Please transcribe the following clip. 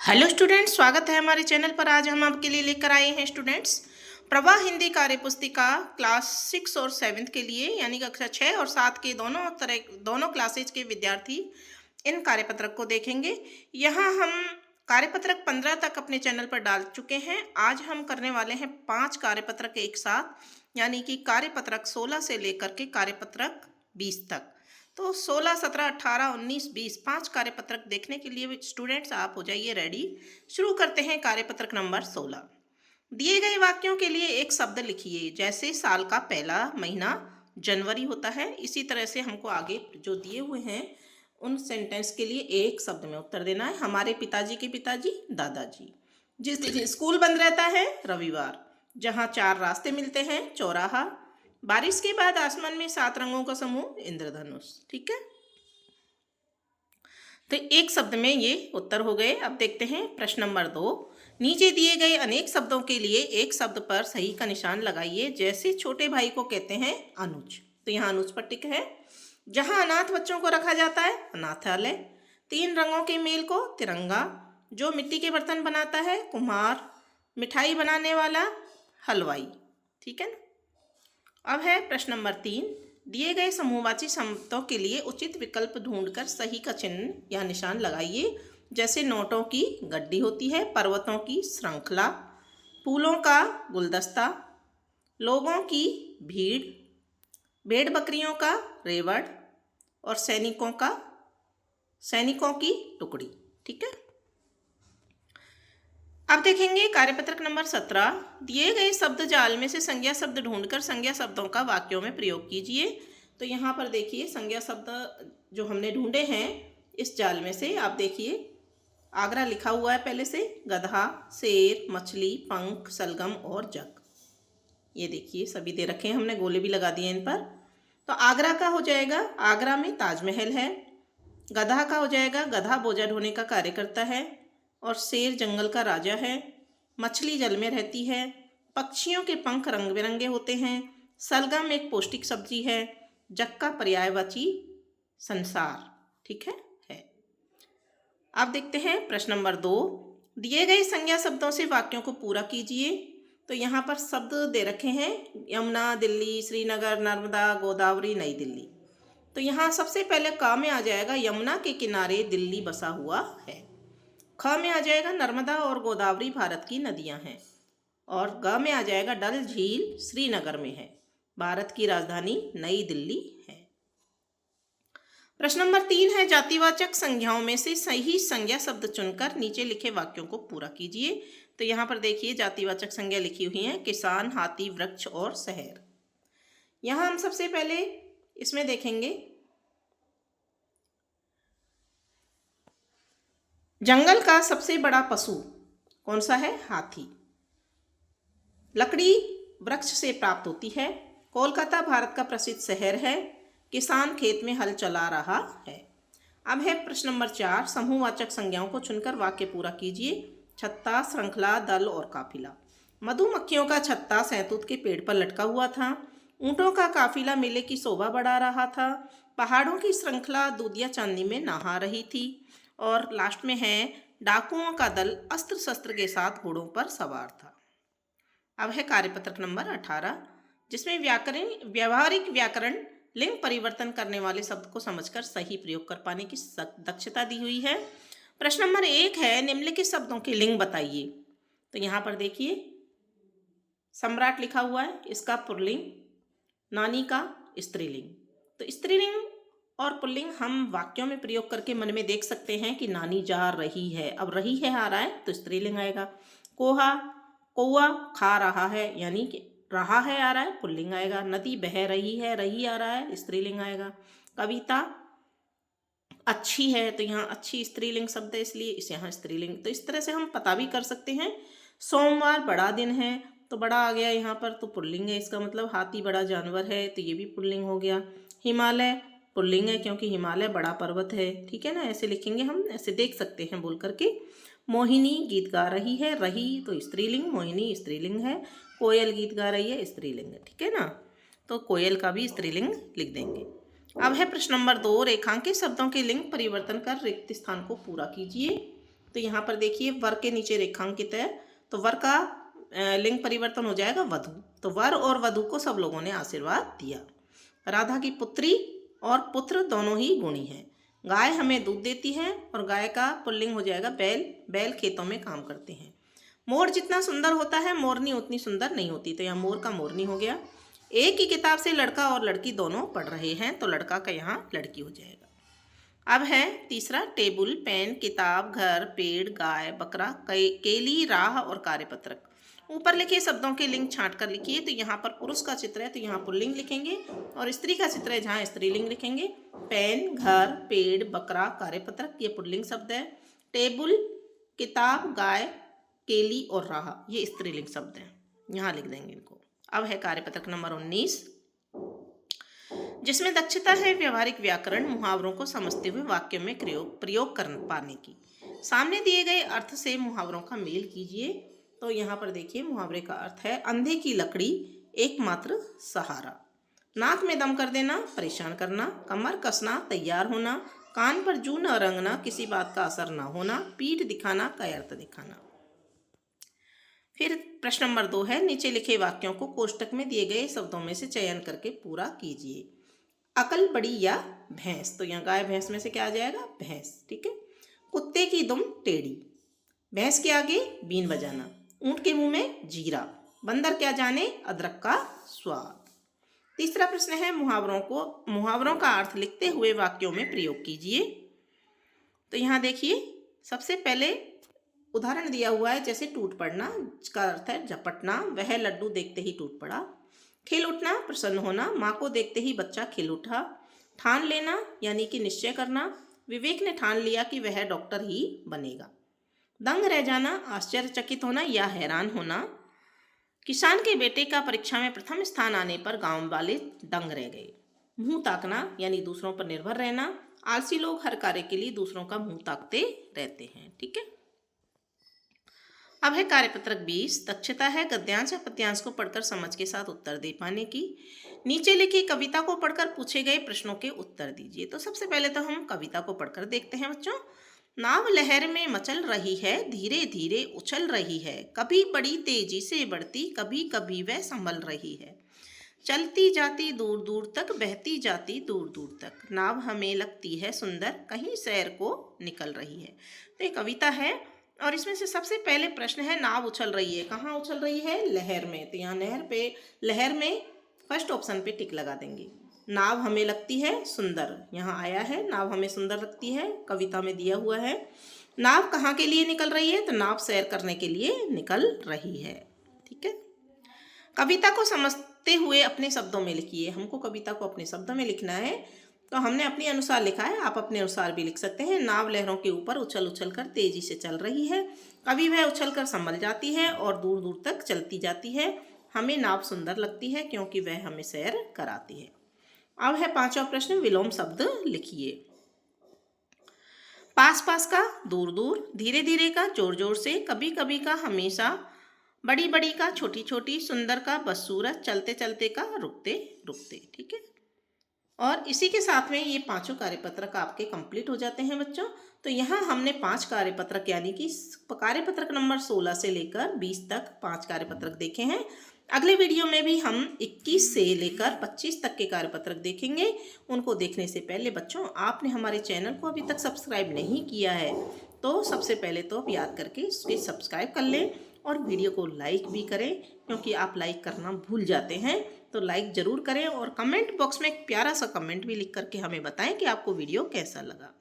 Hello students, स्वागत है हमारे चैनल पर। आज हम आपके लिए लेकर आए हैं स्टूडेंट्स प्रवाह हिंदी कार्य पुस्तिका क्लास 6 और 7 के लिए, यानी कक्षा 6 और 7 के दोनों क्लासेज के विद्यार्थी इन कार्यपत्रक को देखेंगे। यहाँ हम कार्यपत्रक 15 तक अपने चैनल पर डाल चुके हैं। आज हम करने वाले हैं 5 कार्यपत्रक एक साथ, यानी कि कार्यपत्रक 16 से लेकर के कार्यपत्रक 20 तक। तो 16, 17, 18, 19, 20 5 कार्यपत्रक देखने के लिए स्टूडेंट्स आप हो जाइए रेडी। शुरू करते हैं कार्यपत्रक नंबर 16। दिए गए वाक्यों के लिए एक शब्द लिखिए। जैसे साल का पहला महीना जनवरी होता है, इसी तरह से हमको आगे जो दिए हुए हैं उन सेंटेंस के लिए एक शब्द में उत्तर देना है। हमारे पिताजी के पिताजी दादाजी। जिस दिन स्कूल बंद रहता है रविवार। जहाँ 4 रास्ते मिलते हैं चौराहा। बारिश के बाद आसमान में 7 रंगों का समूह इंद्रधनुष। ठीक है, तो एक शब्द में ये उत्तर हो गए। अब देखते हैं प्रश्न नंबर 2। नीचे दिए गए अनेक शब्दों के लिए एक शब्द पर सही का निशान लगाइए। जैसे छोटे भाई को कहते हैं अनुज, तो यहाँ अनुज पर टिक है। जहाँ अनाथ बच्चों को रखा जाता है अनाथालय। 3 रंगों के मेल को तिरंगा। जो मिट्टी के बर्तन बनाता है कुम्हार। मिठाई बनाने वाला हलवाई। ठीक है ना। अब है प्रश्न नंबर 3। दिए गए समूहवाची शब्दों के लिए उचित विकल्प ढूंढकर सही का चिन्ह या निशान लगाइए। जैसे नोटों की गड्डी होती है, पर्वतों की श्रृंखला, फूलों का गुलदस्ता, लोगों की भीड़, भेड़ बकरियों का रेवड़ और सैनिकों की टुकड़ी। ठीक है, अब देखेंगे कार्यपत्रक नंबर 17। दिए गए शब्द जाल में से संज्ञा शब्द ढूंढकर संज्ञा शब्दों का वाक्यों में प्रयोग कीजिए। तो यहाँ पर देखिए संज्ञा शब्द जो हमने ढूंढे हैं इस जाल में से, आप देखिए आगरा लिखा हुआ है पहले से, गधा, शेर, मछली, पंख, सलगम और जग। ये देखिए सभी दे रखे हैं, हमने गोले भी लगा दिए इन पर। तो आगरा का हो जाएगा, आगरा में ताजमहल है। गधा का हो जाएगा, गधा बोझा ढोने का कार्य करता है। और शेर जंगल का राजा है। मछली जल में रहती है। पक्षियों के पंख रंग बिरंगे होते हैं। सलगम एक पौष्टिक सब्जी है। जग का पर्यायवाची संसार। ठीक है। अब देखते हैं प्रश्न नंबर 2। दिए गए संज्ञा शब्दों से वाक्यों को पूरा कीजिए। तो यहाँ पर शब्द दे रखे हैं यमुना, दिल्ली, श्रीनगर, नर्मदा, गोदावरी, नई दिल्ली। तो यहाँ सबसे पहले क में आ जाएगा यमुना के किनारे दिल्ली बसा हुआ है। ख में आ जाएगा नर्मदा और गोदावरी भारत की नदियां हैं। और ग में आ जाएगा डल झील श्रीनगर में है। भारत की राजधानी नई दिल्ली है। प्रश्न नंबर 3 है जातिवाचक संज्ञाओं में से सही संज्ञा शब्द चुनकर नीचे लिखे वाक्यों को पूरा कीजिए। तो यहाँ पर देखिए जातिवाचक संज्ञा लिखी हुई है किसान, हाथी, वृक्ष और शहर। यहाँ हम सबसे पहले इसमें देखेंगे जंगल का सबसे बड़ा पशु कौन सा है? हाथी। लकड़ी वृक्ष से प्राप्त होती है। कोलकाता भारत का प्रसिद्ध शहर है। किसान खेत में हल चला रहा है। अब है प्रश्न नंबर 4। समूहवाचक संज्ञाओं को चुनकर वाक्य पूरा कीजिए। छत्ता, श्रृंखला, दल और काफिला। मधुमक्खियों का छत्ता सहतूत के पेड़ पर लटका हुआ था। ऊंटों का काफिला मेले की शोभा बढ़ा रहा था। पहाड़ों की श्रृंखला दूधिया चांदी में नहा रही थी। और लास्ट में है डाकुओं का दल अस्त्र शस्त्र के साथ घोड़ों पर सवार था। अब है कार्यपत्रक नंबर 18, जिसमें व्यावहारिक व्याकरण लिंग परिवर्तन करने वाले शब्द को समझकर सही प्रयोग कर पाने की दक्षता दी हुई है। प्रश्न नंबर 1 है निम्नलिखित शब्दों के लिंग बताइए। तो यहाँ पर देखिए सम्राट लिखा हुआ है, इसका पुल्लिंग, नानी का स्त्रीलिंग। तो स्त्रीलिंग और पुल्लिंग हम वाक्यों में प्रयोग करके मन में देख सकते हैं कि नानी जा रही है। अब रही है आ रहा है तो स्त्रीलिंग आएगा। कौआ खा रहा है यानी कि रहा है आ रहा है, पुल्लिंग आएगा। नदी बह रही है, रही आ रहा है, स्त्रीलिंग आएगा। कविता अच्छी है तो यहाँ अच्छी स्त्रीलिंग शब्द है, इसलिए इस यहाँ स्त्रीलिंग। तो इस तरह से हम पता भी कर सकते हैं। सोमवार बड़ा दिन है तो बड़ा आ गया यहाँ पर, तो पुल्लिंग है, इसका मतलब हाथी बड़ा जानवर है तो ये भी पुल्लिंग हो गया। हिमालय पुल्लिंग है क्योंकि हिमालय बड़ा पर्वत है। ठीक है ना, ऐसे लिखेंगे हम, ऐसे देख सकते हैं बोल करके। मोहिनी गीत गा रही है, रही तो स्त्रीलिंग, मोहिनी स्त्रीलिंग है। कोयल गीत गा रही है, स्त्रीलिंग है। ठीक है ना, तो कोयल का भी स्त्रीलिंग लिख देंगे। अब है प्रश्न नंबर 2। रेखांकित शब्दों के लिंग परिवर्तन कर रिक्त स्थान को पूरा कीजिए। तो यहाँ पर देखिए वर के नीचे रेखांकित है, तो वर का लिंग परिवर्तन हो जाएगा वधु। तो वर और वधु को सब लोगों ने आशीर्वाद दिया। राधा की पुत्री और पुत्र दोनों ही गुणी हैं। गाय हमें दूध देती है और गाय का पुल्लिंग हो जाएगा बैल। बैल खेतों में काम करते हैं। मोर जितना सुंदर होता है मोरनी उतनी सुंदर नहीं होती, तो यहाँ मोर का मोरनी हो गया। एक ही किताब से लड़का और लड़की दोनों पढ़ रहे हैं, तो लड़का का यहाँ लड़की हो जाएगा। अब है तीसरा, टेबल, पेन, किताब, घर, पेड़, गाय, बकरा, केली, राह और कार्यपत्रक। ऊपर लिखे शब्दों के लिंग छांट कर लिखिए। तो यहाँ पर पुरुष का चित्र है तो यहाँ पुल्लिंग लिखेंगे, और स्त्री का चित्र है जहाँ स्त्रीलिंग लिखेंगे। पेन, घर, पेड़, बकरा, कार्यपत्रक ये पुल्लिंग शब्द है। टेबल, किताब, गाय, केली और राह ये स्त्रीलिंग शब्द हैं, यहाँ लिख देंगे इनको। अब है कार्यपत्रक नंबर 19, जिसमें दक्षता है व्यवहारिक व्याकरण, मुहावरों को समझते हुए वाक्यों में प्रयोग कर पाने की। सामने दिए गए अर्थ से मुहावरों का मेल कीजिए। तो यहाँ पर देखिए मुहावरे का अर्थ है, अंधे की लकड़ी एकमात्र सहारा। नाक में दम कर देना, परेशान करना। कमर कसना, तैयार होना। कान पर जू न रंगना, किसी बात का असर न होना। पीठ दिखाना, कायरता दिखाना। फिर प्रश्न नंबर 2 है, नीचे लिखे वाक्यों को कोष्टक में दिए गए शब्दों में से चयन करके पूरा कीजिए। अकल बड़ी या भैंस, तो यहाँ गाय भैंस में से क्या आ जाएगा, भैंस। ठीक है। कुत्ते की दुम टेढ़ी, भैंस के आगे बीन बजाना। ऊंट के मुंह में जीरा, बंदर क्या जाने अदरक का स्वाद। तीसरा प्रश्न है, मुहावरों का अर्थ लिखते हुए वाक्यों में प्रयोग कीजिए। तो यहाँ देखिए सबसे पहले उदाहरण दिया हुआ है, जैसे टूट पड़ना, इसका अर्थ है झपटना। वह लड्डू देखते ही टूट पड़ा। खिल उठना, प्रसन्न होना। माँ को देखते ही बच्चा खिल उठा। ठान लेना यानी कि निश्चय करना। विवेक ने ठान लिया कि वह डॉक्टर ही बनेगा। दंग रह जाना, आश्चर्यचकित होना या हैरान होना। किसान के बेटे का परीक्षा में प्रथम स्थान आने पर गांव वाले दंग रह गए। मुंह ताकना यानी दूसरों पर निर्भर रहना। आलसी लोग हर कार्य के लिए दूसरों का मुंह ताकते रहते हैं। ठीक है। अब है कार्यपत्रक 20, दक्षता है गद्यांश या पद्यांश को पढ़कर समझ के साथ उत्तर दे पाने की। नीचे लिखी कविता को पढ़कर पूछे गए प्रश्नों के उत्तर दीजिए। तो सबसे पहले तो हम कविता को पढ़कर देखते हैं बच्चों। नाव लहर में मचल रही है, धीरे धीरे उछल रही है। कभी बड़ी तेजी से बढ़ती, कभी कभी वह संभल रही है। चलती जाती दूर दूर तक, बहती जाती दूर दूर तक। नाव हमें लगती है सुंदर, कहीं सैर को निकल रही है। तो ये कविता है और इसमें से सबसे पहले प्रश्न है, नाव उछल रही है। कहाँ उछल रही है, लहर में। तो यहाँ लहर में फर्स्ट ऑप्शन पे टिक लगा देंगे। नाव हमें लगती है सुंदर, यहाँ आया है नाव हमें सुंदर लगती है, कविता में दिया हुआ है। नाव कहाँ के लिए निकल रही है, तो नाव सैर करने के लिए निकल रही है। ठीक है। कविता को समझते हुए अपने शब्दों में लिखिए। हमको कविता को अपने शब्दों में लिखना है, तो हमने अपने अनुसार लिखा है, आप अपने अनुसार भी लिख सकते हैं। नाव लहरों के ऊपर उछल उछल कर तेजी से चल रही है। कभी वह उछल कर संभल जाती है और दूर दूर तक चलती जाती है। हमें नाव सुंदर लगती है क्योंकि वह हमें सैर कराती है। अब है 5वां प्रश्न, विलोम शब्द लिखिए। पास पास का दूर दूर, धीरे धीरे का जोर जोर से, कभी कभी का हमेशा, बड़ी बड़ी का छोटी छोटी, सुंदर का बदसूरत, चलते चलते का रुकते रुकते। ठीक है। और इसी के साथ में ये 5 कार्यपत्रक आपके कंप्लीट हो जाते हैं बच्चों। तो यहाँ हमने 5 कार्यपत्रक यानी कि कार्यपत्रक नंबर 16 से लेकर 20 तक 5 कार्यपत्रक देखे हैं। अगले वीडियो में भी हम 21 से लेकर 25 तक के कार्यपत्रक देखेंगे। उनको देखने से पहले बच्चों आपने हमारे चैनल को अभी तक सब्सक्राइब नहीं किया है तो सबसे पहले तो आप याद करके इसके सब्सक्राइब कर लें और वीडियो को लाइक भी करें, क्योंकि आप लाइक करना भूल जाते हैं। तो लाइक ज़रूर करें और कमेंट बॉक्स में एक प्यारा सा कमेंट भी लिख करके हमें बताएं कि आपको वीडियो कैसा लगा।